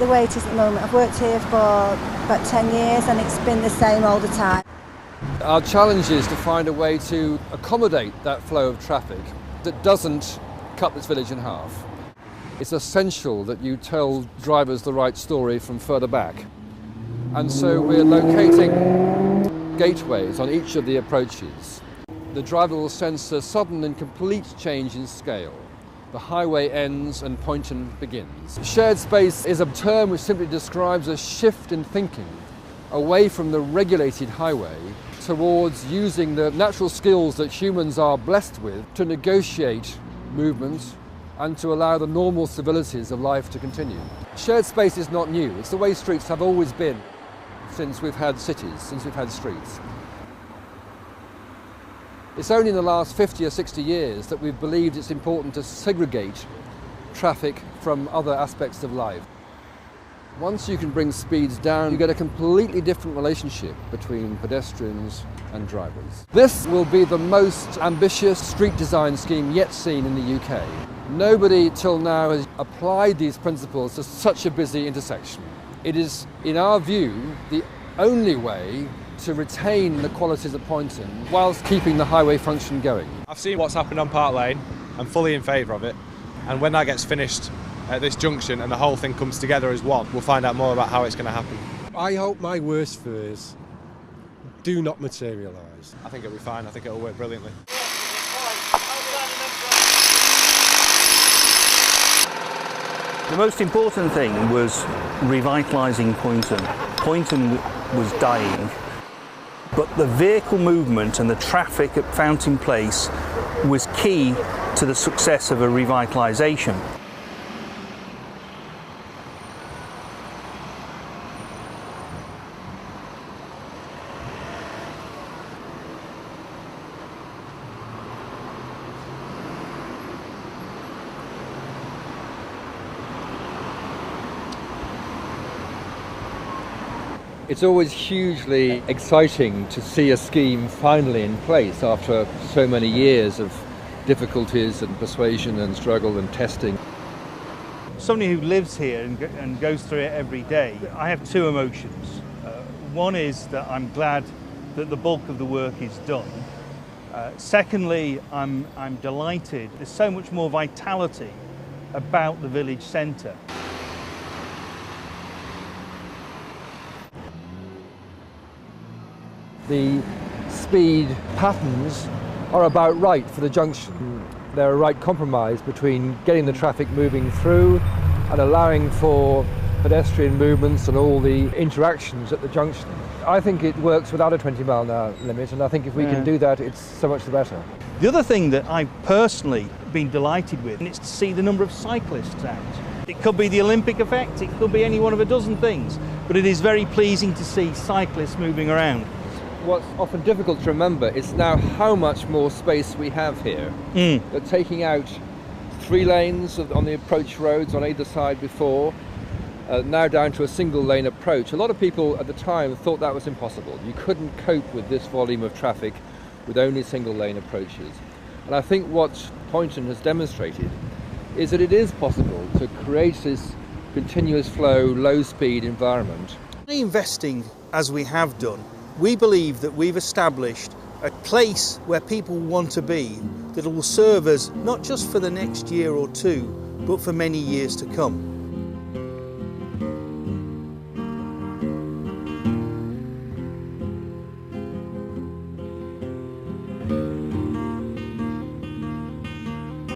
the way it is at the moment. I've worked here for about 10 years and it's been the same all the time. Our challenge is to find a way to accommodate that flow of traffic that doesn't cut this village in half. It's essential that you tell drivers the right story from further back. And so we're locating gateways on each of the approaches. The driver will sense a sudden and complete change in scale. The highway ends and Poynton begins. Shared space is a term which simply describes a shift in thinking away from the regulated highway towards using the natural skills that humans are blessed with to negotiate movement and to allow the normal civilities of life to continue. Shared space is not new. It's the way streets have always been since we've had cities, since we've had streets. It's only in the last 50 or 60 years that we've believed it's important to segregate traffic from other aspects of life. Once you can bring speeds down, you get a completely different relationship between pedestrians and drivers. This will be the most ambitious street design scheme yet seen in the UK. Nobody till now has applied these principles to such a busy intersection. It is, in our view, the only way to retain the qualities of Poynton whilst keeping the highway function going. I've seen what's happened on Park Lane. I'm fully in favour of it. And when that gets finished at this junction and the whole thing comes together as one, we'll find out more about how it's going to happen. I hope my worst fears do not materialise. I think it'll be fine. I think it'll work brilliantly. The most important thing was revitalising Poynton. Poynton was dying, but the vehicle movement and the traffic at Fountain Place was key to the success of a revitalisation. It's always hugely exciting to see a scheme finally in place after so many years of difficulties and persuasion and struggle and testing. Somebody who lives here and goes through it every day, I have two emotions. One is that I'm glad that the bulk of the work is done. Secondly, I'm delighted. There's so much more vitality about the village centre. The speed patterns are about right for the junction. They're a right compromise between getting the traffic moving through and allowing for pedestrian movements and all the interactions at the junction. I think it works without a 20-mile-an-hour limit, and I think if we can do that, it's so much the better. The other thing that I've personally been delighted with is to see the number of cyclists out. It could be the Olympic effect, it could be any one of a dozen things, but it is very pleasing to see cyclists moving around. What's often difficult to remember is now how much more space we have here. They're taking out 3 lanes on the approach roads on either side before, now down to a single lane approach. A lot of people at the time thought that was impossible. You couldn't cope with this volume of traffic with only single lane approaches. And I think what Poynton has demonstrated is that it is possible to create this continuous flow, low speed environment. Investing as we have done, we believe that we've established a place where people want to be that will serve us not just for the next year or two, but for many years to come.